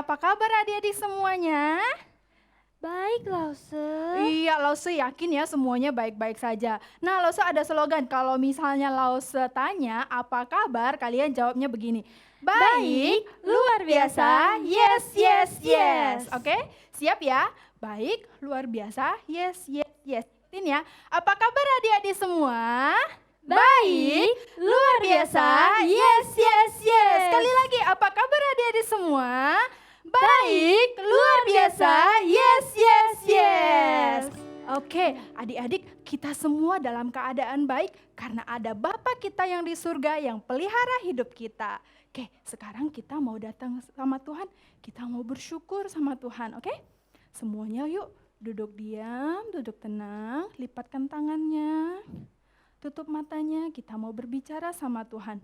apa kabar adik-adik semuanya? Baik, Lause. Iya, Lause yakin ya semuanya baik-baik saja. Nah, Lause ada slogan, kalau misalnya Lause tanya apa kabar, kalian jawabnya begini. Baik, luar biasa, yes, yes, yes. Oke, siap ya? Baik, luar biasa, yes, yes, yes. Ikutin ya, apa kabar adik-adik semua? Baik, luar biasa, yes, yes, yes. Sekali lagi, apa kabar adik-adik semua? Baik, luar biasa, yes, yes, yes. Oke, adik-adik, kita semua dalam keadaan baik karena ada Bapa kita yang di surga yang pelihara hidup kita. Oke, sekarang kita mau datang sama Tuhan, kita mau bersyukur sama Tuhan, oke? Semuanya yuk, duduk diam, duduk tenang, lipatkan tangannya. Tutup matanya, kita mau berbicara sama Tuhan.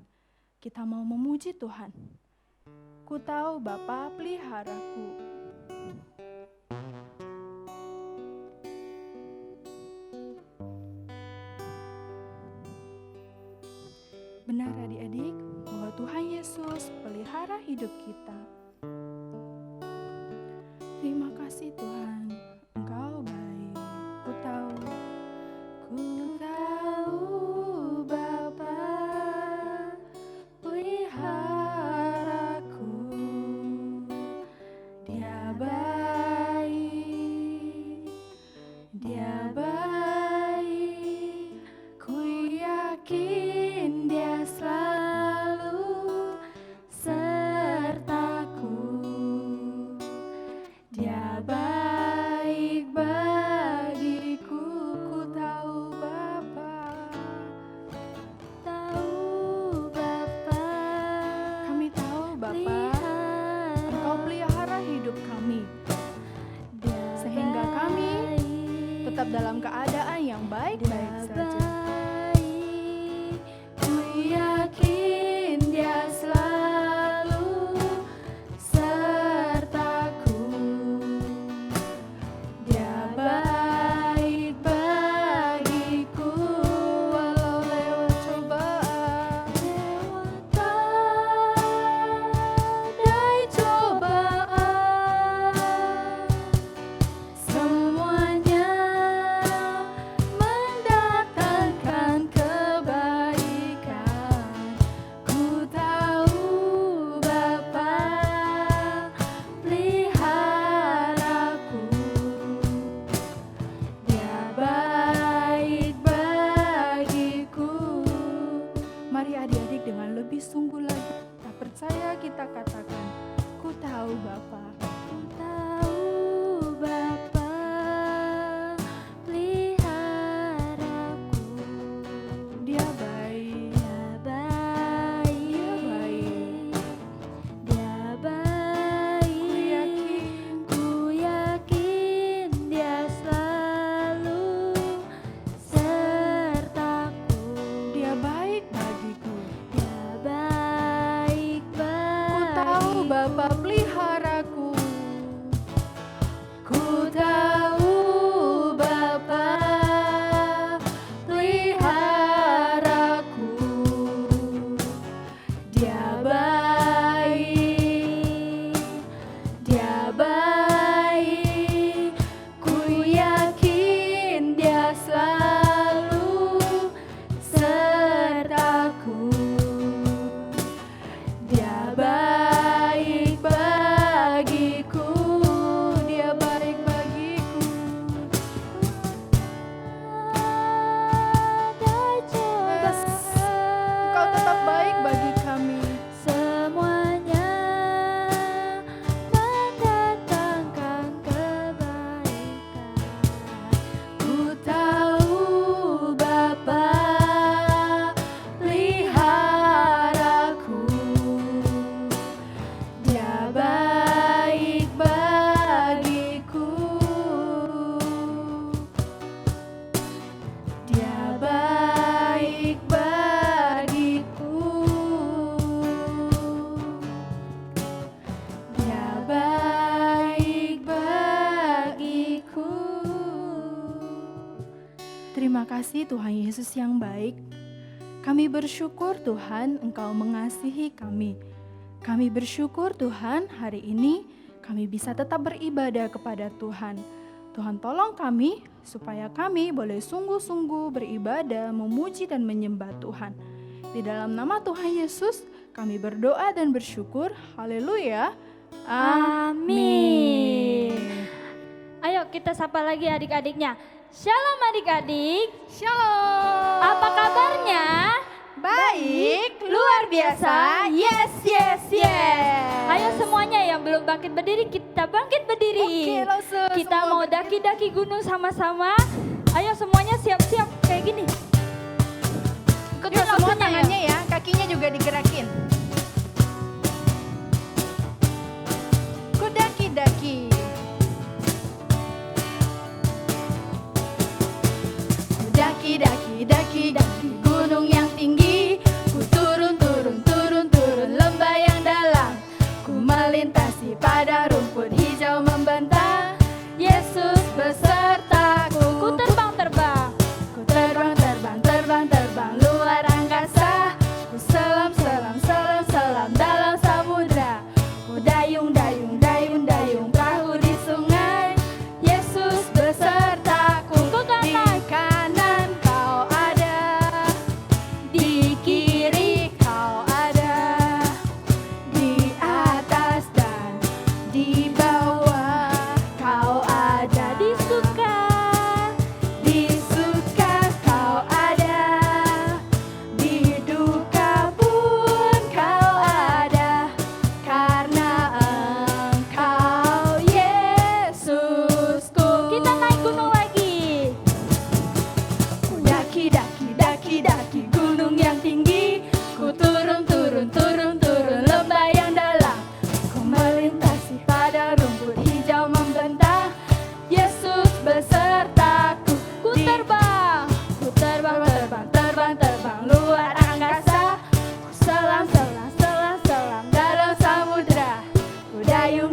Kita mau memuji Tuhan. Ku tahu Bapa peliharaku. Benar adik-adik, bahwa Tuhan Yesus pelihara hidup kita. Terima kasih Tuhan, Engkau baik. Ku tahu Bapa peliharaku. Dia baik, Dia baik. Ku yakin Dia selalu sertaku. Dia baik bagiku. Ku tahu Bapa. Kami tahu Bapa, Engkau pelihara hidup kami, sehingga kami tetap dalam keadaan yang baik-baik saja. Ku yakin Dia selalu sertaku. Dia baik bagiku walau lewat cobaan. Badai cobaan, semuanya mendatangkan kebaikan. Ku tahu Bapa peliharaku. Dia baik bagiku. Mari adik-adik dengan lebih sungguh lagi kita percaya, kita katakan, ku tahu Bapa. Ku tahu Bapa peliharaku. Dia baik, Dia baik, Dia baik. Ku yakin Dia selalu sertaku. Dia baik bagiku. Dia baik bagiku. Ku tahu Bapa peliharaku. Ku tahu Bapa peliharaku. Dia baik, Dia baik. Ku yakin Dia selalu sertaku. Dia baik bagiku. Dia baik bagiku. Yes, Engkau tetap baik bagi kami. Semuanya mendatangkan kebaikan. Ku tahu Bapa peliharaku. Dia baik bagiku. Dia baik bagiku. Dia baik bagiku. Terima kasih Tuhan Yesus yang baik. Kami bersyukur Tuhan Engkau mengasihi kami. Kami bersyukur Tuhan hari ini kami bisa tetap beribadah kepada Tuhan. Tuhan tolong kami supaya kami boleh sungguh-sungguh beribadah, memuji dan menyembah Tuhan. Di dalam nama Tuhan Yesus kami berdoa dan bersyukur. Haleluya. Amin. Ayo kita sapa lagi adik-adiknya. Shalom adik-adik. Shalom. Apa kabarnya? Baik, luar biasa. Yes, yes, yes. Ayo semuanya yang belum bangkit berdiri, kita bangkit berdiri. Oke, langsung Kita semua mau berdiri. daki-daki gunung sama-sama. Ayo semuanya siap-siap kayak gini. Ikutin Yuk, semua langsungnya tangannya ya, kakinya juga digerakin. Ku daki-daki. Ku daki-daki gunung yang tinggi. Ku turun lembah yang dalam. Ku melintasi pada rumput hijau membentang. Yesus besertaku. Ku terbang-terbang. Ku terbang luar angkasa. Ku selam dalam samudra. Ku dayung perahu di sungai. Yesus besertaku. Di kanan kau ada, di kiri kau ada, di atas dan di bawah kau ada. Di suka kau ada, di duka pun kau ada, karena Engkau Yesusku. Kita naik gunung lagi. Ku daki gunung yang tinggi. Ku turun lembah yang dalam. Ku melintasi pada rumput hijau membentang. Yesus besertaku. Ku terbang. Terbang luar angkasa. Ku selam dalam samudra. Ku dayung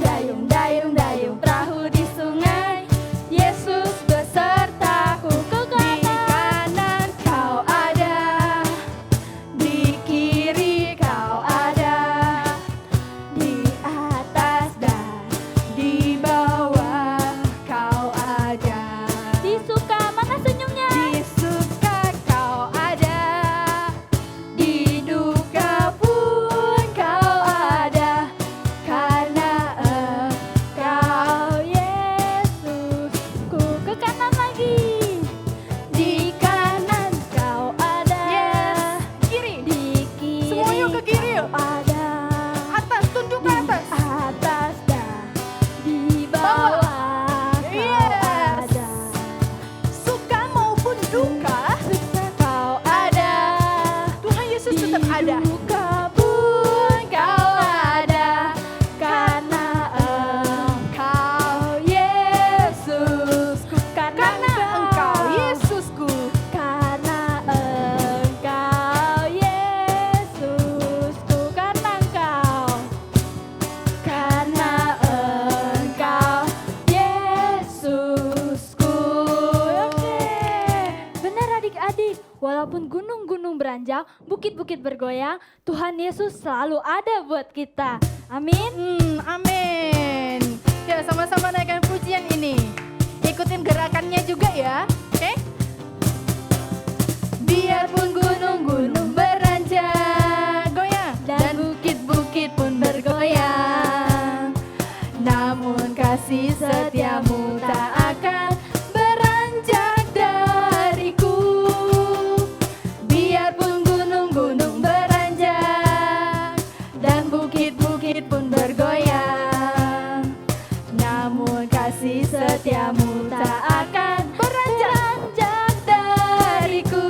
perahu di sungai. Yesus besertaku. Di kanan kau ada, di kiri kau ada, di atas dan di bawah kau ada. Di suka mana senyumnya? Di suka kau ada, di duka pun kau ada, karena Engkau Yesusku. Ke kanan lagi. Di kanan kau ada, kiri, Di kiri. semua yuk ke kiri yuk. Ada. Atas, tunjuk ke atas. Atas dan di bawah kau Yes. ada. Suka maupun duka, kau ada. Tuhan Yesus tetap ada. Duka Pun kau ada, karena Engkau Yesusku. Karena Engkau Yesusku. Karena Engkau Yesusku. Karena Engkau. Karena Engkau Yesusku. Oke, benar adik-adik. Walaupun gunung-gunung beranjak, bukit-bukit bergoyang, Tuhan Yesus selalu ada buat kita. Amin. Amin. Ya, sama-sama naikkan pujian ini. Ikutin gerakannya juga ya. Oke? Biarpun gunung-gunung beranjak, goyang, dan bukit-bukit pun bergoyang, namun kasih setiamu tak akan beranjak dariku. Biarpun gunung-gunung beranjak dan bukit-bukit pun bergoyang, namun kasih setiamu tak akan beranjak dariku.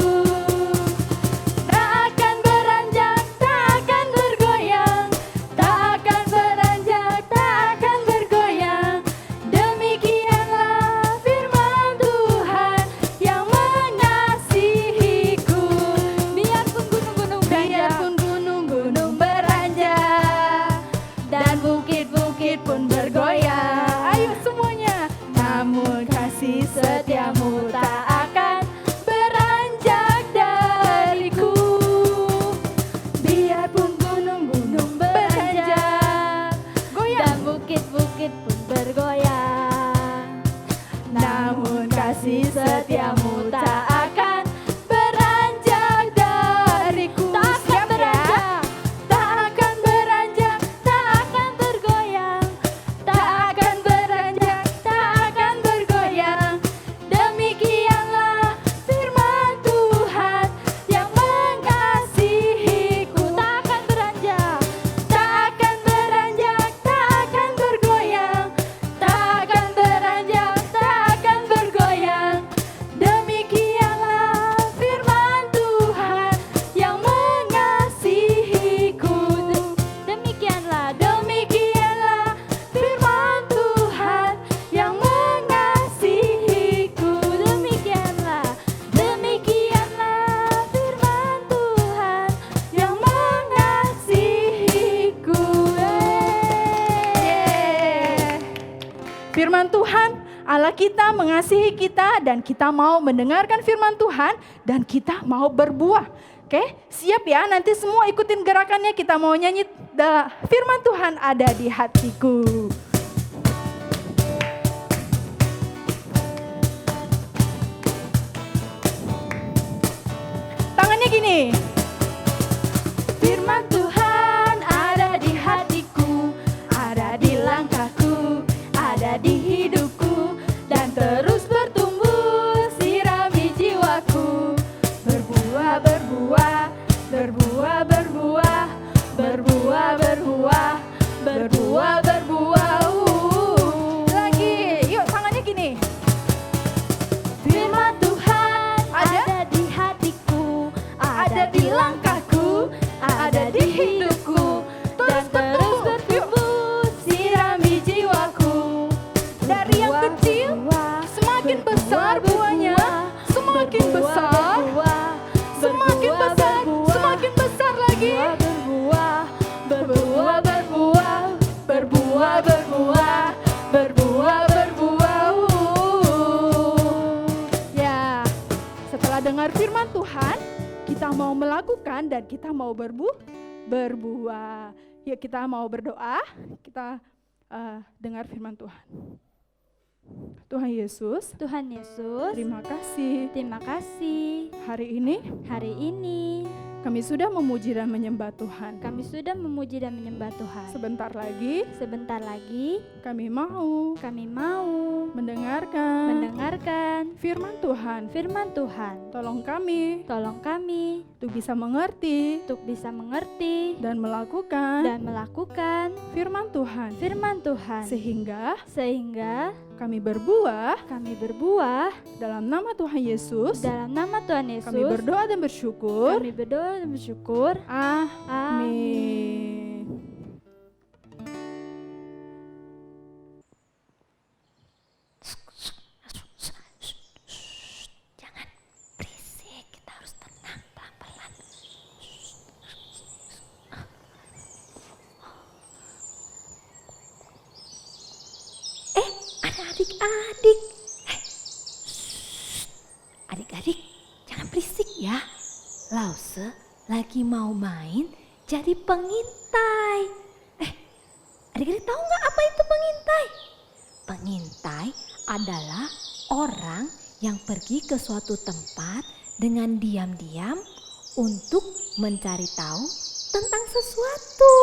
firman Tuhan, Allah kita mengasihi kita dan kita mau mendengarkan firman Tuhan dan kita mau berbuah. Oke, siap ya? Nanti semua ikutin gerakannya, kita mau nyanyi firman Tuhan ada di hatiku. Tangannya gini. Firman Tuhan ada di hatiku, ada di langkahku, ada di hidupku, dan terus bertumbuh, sirami jiwaku. Berbuah, berbuah, berbuah, berbuah, berbuah, berbuah, berbuah, berbuah. Lagi, yuk tangannya gini. Firman Tuhan ada di hatiku, ada di langkahku, ada di hidupku, dan terus bertumbuh, sirami jiwaku. Dari yang kecil, semakin besar buahnya, semakin besar, semakin besar, semakin besar lagi. Berbuah, berbuah, berbuah, Berbuah, berbuah, berbuah, berbuah. Ya, setelah dengar firman Tuhan, kita mau melakukan dan kita mau berbuah. Yuk kita mau berdoa, kita dengar firman Tuhan. Tuhan Yesus, Tuhan Yesus, terima kasih. terima kasih. Hari ini Hari ini kami sudah memuji dan menyembah Tuhan. kami sudah memuji dan menyembah Tuhan. Sebentar lagi Sebentar lagi kami mau kami mau mendengarkan firman Tuhan. firman Tuhan. Tolong kami Tolong kami untuk bisa mengerti untuk bisa mengerti dan melakukan dan melakukan firman Tuhan. firman Tuhan, sehingga Kami berbuah kami berbuah dalam nama Tuhan Yesus. dalam nama Tuhan Yesus. Kami berdoa dan bersyukur. Kami berdoa dan bersyukur. Amin. Jangan berisik, kita harus tenang, pelan-pelan. Ada adik-adik. Adik-adik, jangan berisik ya. Lause lagi mau main jadi pengintai. Adik-adik tahu nggak apa itu pengintai? Pengintai adalah orang yang pergi ke suatu tempat dengan diam-diam untuk mencari tahu tentang sesuatu.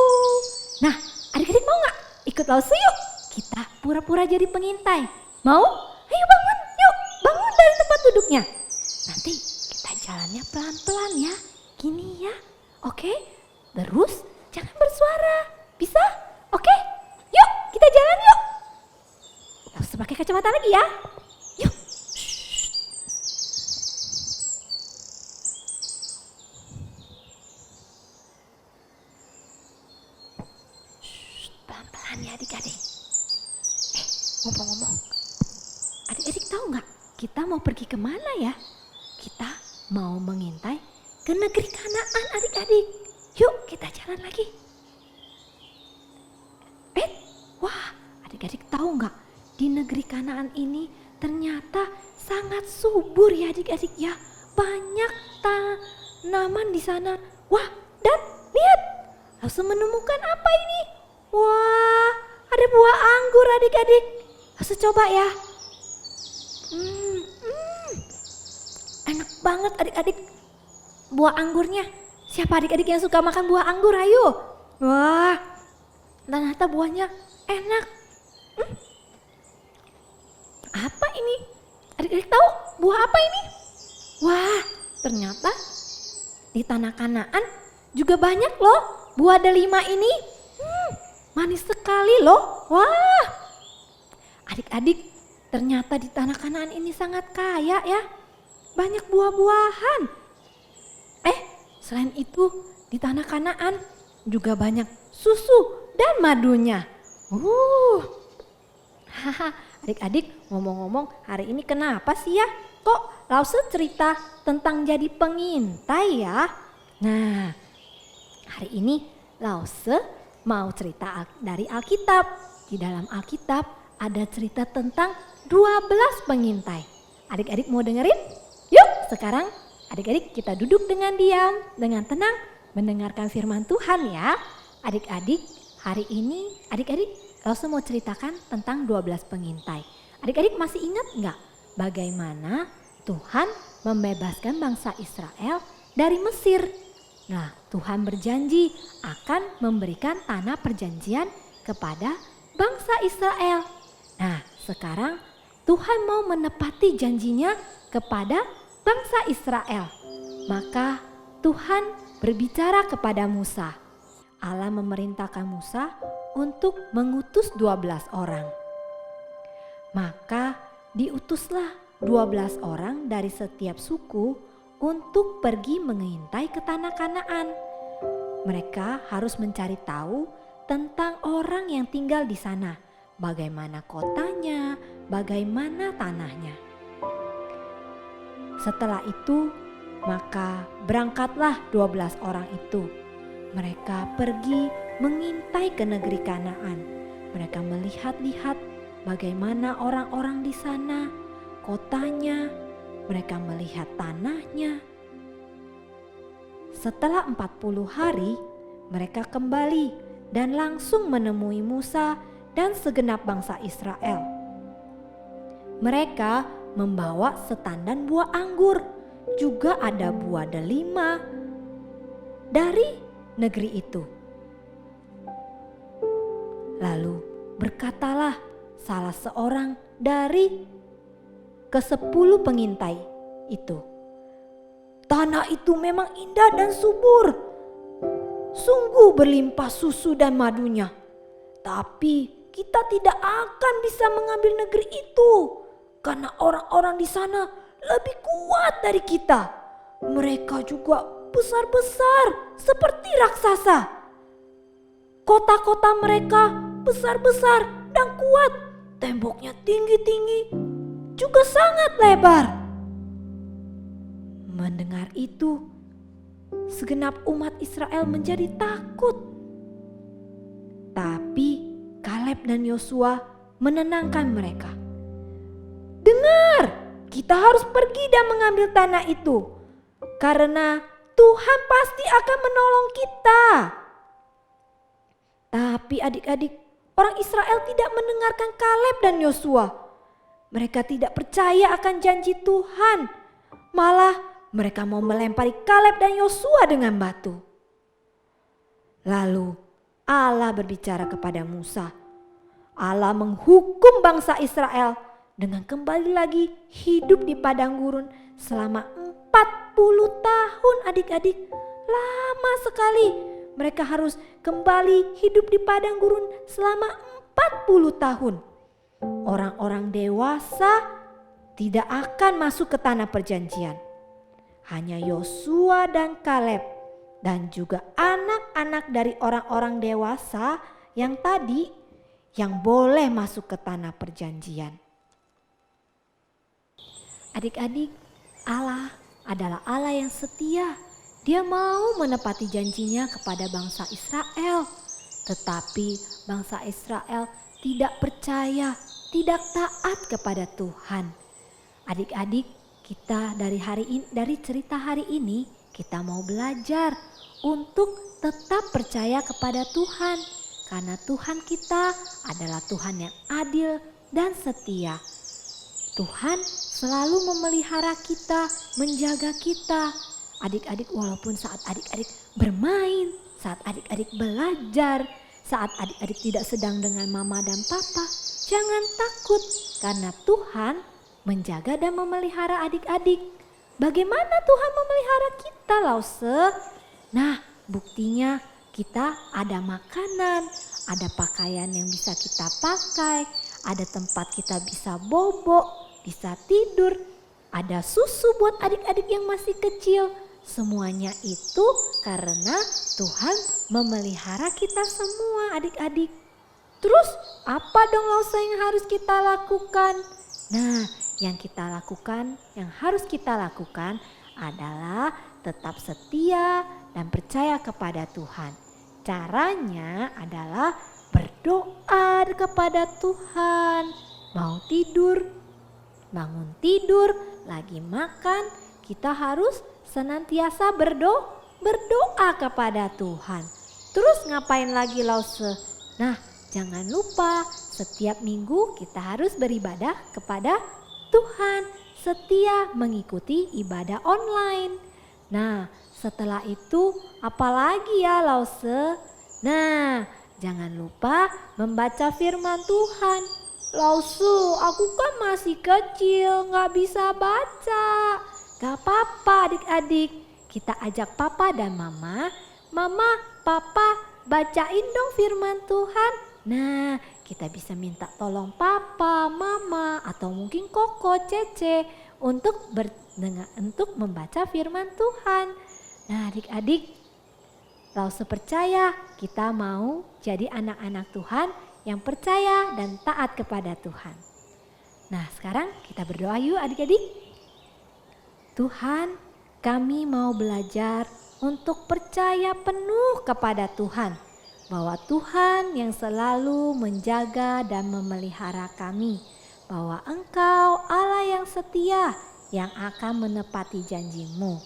Nah, adik-adik mau nggak ikut Lause yuk? Kita pura-pura jadi pengintai. Mau? Ayo bangun, yuk bangun dari tempat duduknya. Nanti kita jalannya pelan-pelan ya, gini ya, oke? Terus jangan bersuara, bisa? Oke? Yuk kita jalan yuk. Harus pakai kacamata lagi ya. Yuk. Pelan-pelan ya adik-adik. Ngomong-ngomong, adik-adik tahu nggak kita mau pergi kemana ya? Kita mau mengintai ke negeri Kanaan adik-adik. Yuk kita jalan lagi. Wah adik-adik tahu nggak? Di negeri Kanaan ini ternyata sangat subur ya adik-adik ya. Banyak tanaman di sana. Wah dan lihat, langsung menemukan apa ini? Wah ada buah anggur adik-adik. Langsung coba ya. Enak banget adik-adik buah anggurnya. Siapa adik-adik yang suka makan buah anggur? Ayo. Wah, ternyata buahnya enak. Apa ini? Adik-adik tahu buah apa ini? Wah, ternyata di tanah Kanaan juga banyak loh buah delima ini. Manis sekali loh. Wah, adik-adik ternyata di tanah Kanaan ini sangat kaya ya. Banyak buah-buahan. Selain itu di tanah Kanaan juga banyak susu dan madunya. Adik-adik ngomong-ngomong hari ini kenapa sih ya? Kok Lause cerita tentang jadi pengintai ya? Nah hari ini Lause mau cerita dari Alkitab. Di dalam Alkitab ada cerita tentang 12 pengintai. Adik-adik mau dengerin? Yuk sekarang adik-adik kita duduk dengan diam, dengan tenang mendengarkan firman Tuhan ya. Adik-adik hari ini adik-adik Lause mau ceritakan tentang 12 pengintai. Adik-adik masih ingat nggak bagaimana Tuhan membebaskan bangsa Israel dari Mesir? Nah, Tuhan berjanji akan memberikan tanah perjanjian kepada bangsa Israel. Nah, sekarang Tuhan mau menepati janjinya kepada bangsa Israel. Maka Tuhan berbicara kepada Musa. Allah memerintahkan Musa untuk mengutus 12 orang. Maka diutuslah 12 orang dari setiap suku untuk pergi mengintai ke tanah Kanaan. Mereka harus mencari tahu tentang orang yang tinggal di sana, bagaimana kotanya, bagaimana tanahnya. Setelah itu, maka berangkatlah 12 orang itu. Mereka pergi mengintai ke negeri Kanaan. Mereka melihat-lihat bagaimana orang-orang di sana, kotanya, mereka melihat tanahnya. Setelah 40 hari, mereka kembali dan langsung menemui Musa dan segenap bangsa Israel. Mereka membawa setandan buah anggur, juga ada buah delima dari negeri itu. Lalu berkatalah salah seorang dari ke-10 pengintai itu, "Tanah itu memang indah dan subur, sungguh berlimpah susu dan madunya. Tapi kita tidak akan bisa mengambil negeri itu karena orang-orang di sana lebih kuat dari kita. Mereka juga besar-besar seperti raksasa. Kota-kota mereka besar-besar dan kuat, temboknya tinggi-tinggi, juga sangat lebar." Mendengar itu, segenap umat Israel menjadi takut. Tapi Kaleb dan Yosua menenangkan mereka. "Dengar, kita harus pergi dan mengambil tanah itu, karena Tuhan pasti akan menolong kita." Tapi adik-adik, orang Israel tidak mendengarkan Kaleb dan Yosua. Mereka tidak percaya akan janji Tuhan. Malah mereka mau melempari Kaleb dan Yosua dengan batu. Lalu Allah berbicara kepada Musa. Allah menghukum bangsa Israel dengan kembali lagi hidup di padang gurun selama 40 tahun adik-adik. Lama sekali mereka harus kembali hidup di padang gurun selama 40 tahun. Orang-orang dewasa tidak akan masuk ke tanah perjanjian. Hanya Yosua dan Kaleb dan juga anak-anak dari orang-orang dewasa yang tadi yang boleh masuk ke tanah perjanjian. Adik-adik, Allah adalah Allah yang setia. Dia mau menepati janjinya kepada bangsa Israel. Tetapi bangsa Israel tidak percaya, tidak taat kepada Tuhan. Adik-adik, kita dari cerita hari ini kita mau belajar untuk tetap percaya kepada Tuhan, karena Tuhan kita adalah Tuhan yang adil dan setia. Tuhan selalu memelihara kita, menjaga kita. Adik-adik, walaupun saat adik-adik bermain, saat adik-adik belajar, saat adik-adik tidak sedang dengan mama dan papa, jangan takut karena Tuhan menjaga dan memelihara adik-adik. Bagaimana Tuhan memelihara kita, Lause? Nah, buktinya kita ada makanan, ada pakaian yang bisa kita pakai, ada tempat kita bisa bobo, bisa tidur, ada susu buat adik-adik yang masih kecil. Semuanya itu karena Tuhan memelihara kita semua adik-adik. Terus apa dong Lause yang harus kita lakukan? Nah, yang harus kita lakukan adalah tetap setia dan percaya kepada Tuhan. Caranya adalah berdoa kepada Tuhan. Mau tidur, bangun tidur, lagi makan, kita harus senantiasa berdoa kepada Tuhan. Terus ngapain lagi Lause? Nah, jangan lupa setiap minggu kita harus beribadah kepada Tuhan, setia mengikuti ibadah online. Nah, setelah itu apalagi ya Lause? Nah, jangan lupa membaca firman Tuhan. Lause, aku kan masih kecil, gak bisa baca. Gak apa-apa adik-adik, kita ajak papa dan mama. Mama, papa, bacain dong firman Tuhan. Nah, kita bisa minta tolong papa, mama, atau mungkin koko, cece untuk membaca firman Tuhan. Nah, adik-adik, Lause percaya kita mau jadi anak-anak Tuhan yang percaya dan taat kepada Tuhan. Nah, sekarang kita berdoa yuk adik-adik. Tuhan, kami mau belajar untuk percaya penuh kepada Tuhan, bahwa Tuhan yang selalu menjaga dan memelihara kami, bahwa Engkau Allah yang setia yang akan menepati janji-Mu.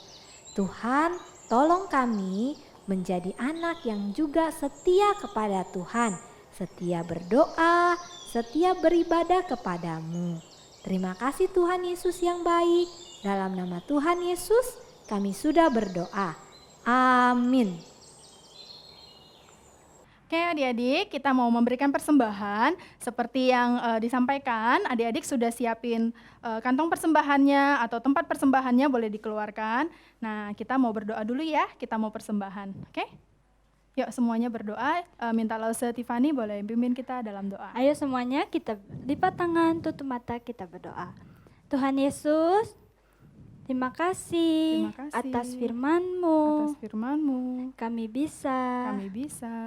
Tuhan, tolong kami menjadi anak yang juga setia kepada Tuhan, setia berdoa, setia beribadah kepadamu. Terima kasih Tuhan Yesus yang baik. Dalam nama Tuhan Yesus kami sudah berdoa. Amin. Oke adik-adik, kita mau memberikan persembahan seperti yang disampaikan. Adik-adik sudah siapin kantong persembahannya atau tempat persembahannya boleh dikeluarkan. Nah, kita mau berdoa dulu ya, kita mau persembahan. Oke? Yuk semuanya berdoa, minta Lause Tiffany boleh pimpin kita dalam doa. Ayo semuanya kita lipat tangan, tutup mata, kita berdoa. Tuhan Yesus, terima kasih, atas firman-Mu. Atas firman-Mu Kami bisa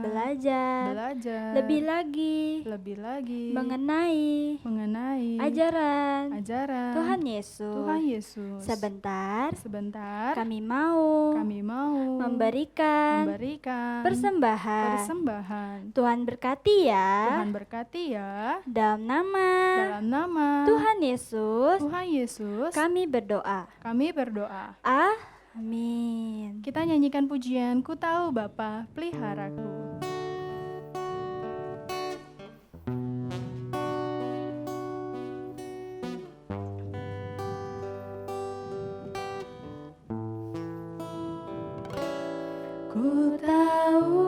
belajar lebih lagi mengenai ajaran Tuhan Yesus. Sebentar kami mau memberikan persembahan. Tuhan berkati ya. Dalam nama Tuhan Yesus kami berdoa. Amin. Kita nyanyikan pujian Ku Tahu Bapa Peliharaku. Ku tahu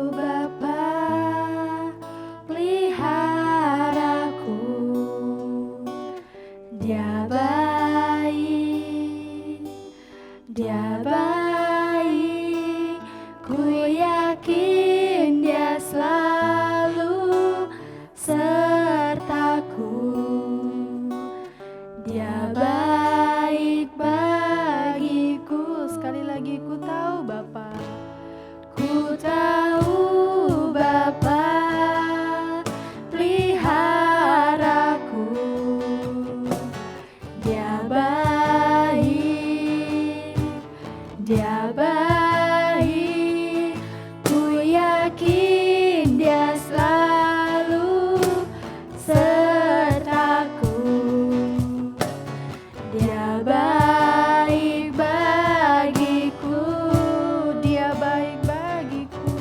Bapa peliharaku, Dia baik, ku yakin Dia selalu sertaku. Dia baik bagiku. Sekali lagi, ku tahu Bapa. Ku tahu Bapa peliharaku, Dia baik, ku yakin Dia selalu sertaku. Dia baik bagiku, Dia baik bagiku,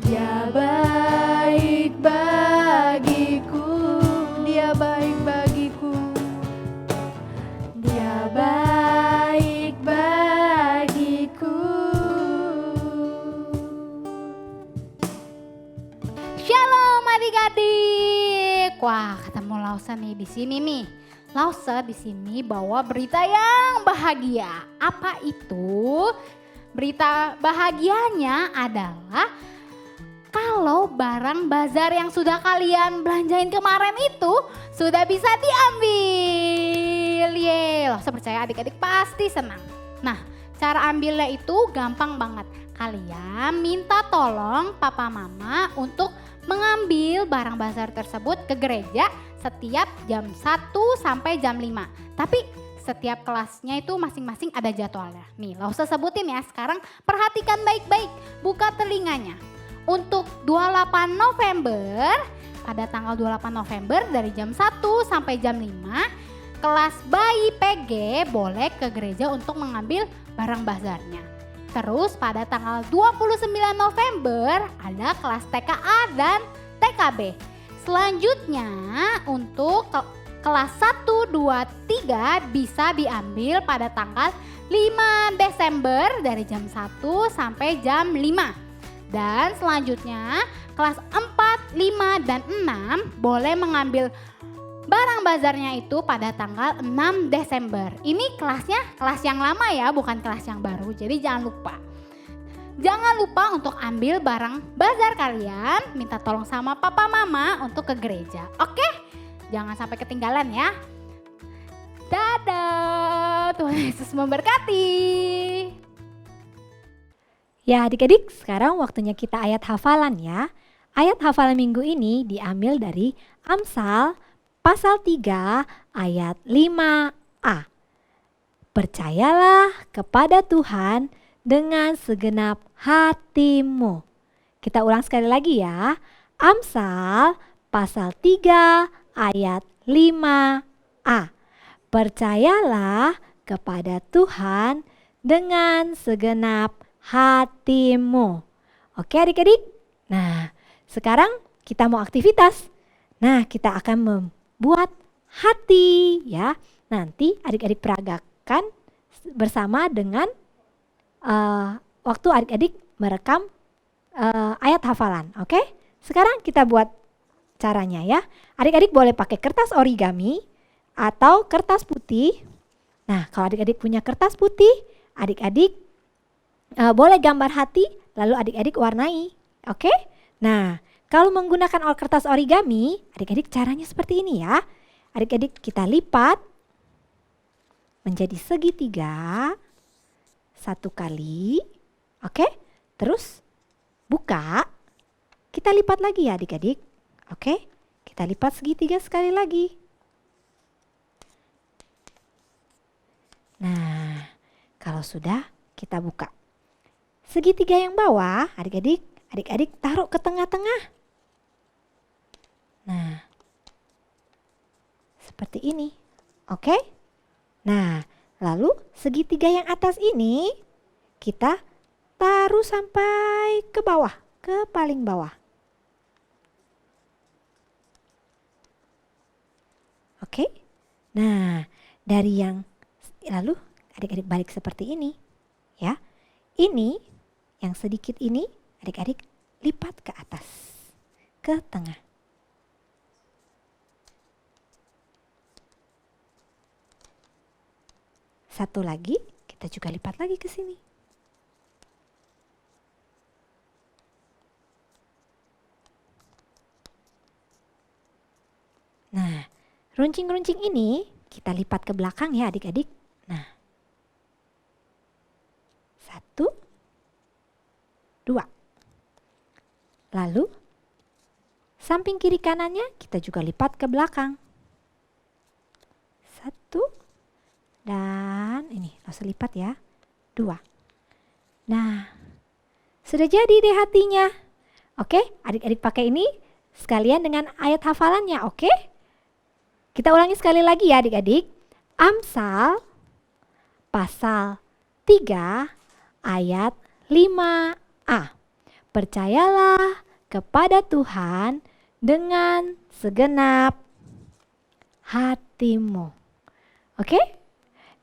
Dia baik bagiku, Dia baik bagiku, Dia baik bagiku. Shalom adik-adik. Wah, ketemu Lause nih di sini nih. Lause di sini bawa berita yang bahagia. Apa itu? Berita bahagianya adalah kalau barang bazar yang sudah kalian belanjain kemarin itu sudah bisa diambil. Yeay, Lause percaya adik-adik pasti senang. Nah, cara ambilnya itu gampang banget. Kalian minta tolong papa mama untuk mengambil barang bazar tersebut ke gereja setiap jam 1 sampai jam 5. Tapi setiap kelasnya itu masing-masing ada jadwalnya. Nih, Lause sebutin ya sekarang, perhatikan baik-baik, buka telinganya. Untuk 28 November, pada tanggal 28 November dari jam 1 sampai jam 5, kelas bayi PG boleh ke gereja untuk mengambil barang bazarnya. Terus pada tanggal 29 November ada kelas TKA dan TKB. Selanjutnya untuk kelas 1, 2, 3 bisa diambil pada tanggal 5 Desember dari jam 1 sampai jam 5. Dan selanjutnya kelas 4, 5, dan 6 boleh mengambil barang bazarnya itu pada tanggal 6 Desember. Ini kelasnya kelas yang lama ya, bukan kelas yang baru. Jadi jangan lupa. Jangan lupa untuk ambil barang bazar kalian, minta tolong sama papa mama untuk ke gereja. Oke? Jangan sampai ketinggalan ya. Dadah, Tuhan Yesus memberkati. Ya adik-adik, sekarang waktunya kita ayat hafalan ya. Ayat hafalan minggu ini diambil dari Amsal pasal 3 ayat 5a. Percayalah kepada Tuhan dengan segenap hatimu. Kita ulang sekali lagi ya. Amsal pasal 3 ayat 5a. Percayalah kepada Tuhan dengan segenap hatimu. Oke adik-adik? Nah, sekarang kita mau aktivitas. Nah, kita akan membuat hati ya. Nanti adik-adik peragakan bersama dengan waktu adik-adik merekam ayat hafalan. Oke? Sekarang kita buat caranya ya. Adik-adik boleh pakai kertas origami atau kertas putih. Nah, kalau adik-adik punya kertas putih, adik-adik boleh gambar hati, lalu adik-adik warnai. Oke? Nah, kalau menggunakan kertas origami, adik-adik caranya seperti ini ya. Adik-adik kita lipat menjadi segitiga satu kali. Oke? Terus buka. Kita lipat lagi ya adik-adik. Oke? Kita lipat segitiga sekali lagi. Nah, kalau sudah kita buka. Segitiga yang bawah, adik-adik taruh ke tengah-tengah. Nah, seperti ini. Oke? Nah, lalu segitiga yang atas ini kita taruh sampai ke bawah, ke paling bawah. Oke? Nah, dari yang lalu adik-adik balik seperti ini. Ya. Ini yang sedikit ini adik-adik lipat ke atas, ke tengah. Satu lagi kita juga lipat lagi ke sini. Nah, runcing-runcing ini kita lipat ke belakang ya adik-adik. Nah, 1, 2. Lalu samping kiri kanannya kita juga lipat ke belakang. 1 dan ini harus lipat ya. 2. Nah, sudah jadi deh hatinya. Oke, adik-adik pakai ini sekalian dengan ayat hafalannya, oke? Kita ulangi sekali lagi ya adik-adik. Amsal pasal 3 ayat 5a. Percayalah kepada Tuhan dengan segenap hatimu. Oke?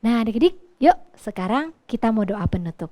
Nah adik-adik, yuk sekarang kita mau doa penutup.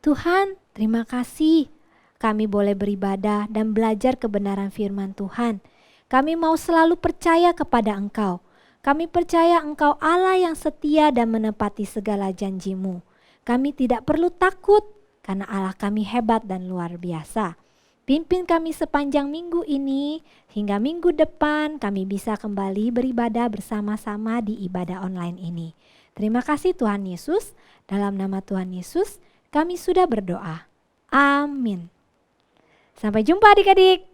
Tuhan, terima kasih kami boleh beribadah dan belajar kebenaran firman Tuhan. Kami mau selalu percaya kepada Engkau. Kami percaya Engkau Allah yang setia dan menepati segala janji-Mu. Kami tidak perlu takut karena Allah kami hebat dan luar biasa. Pimpin kami sepanjang minggu ini hingga minggu depan kami bisa kembali beribadah bersama-sama di ibadah online ini. Terima kasih Tuhan Yesus. Dalam nama Tuhan Yesus kami sudah berdoa. Amin. Sampai jumpa adik-adik.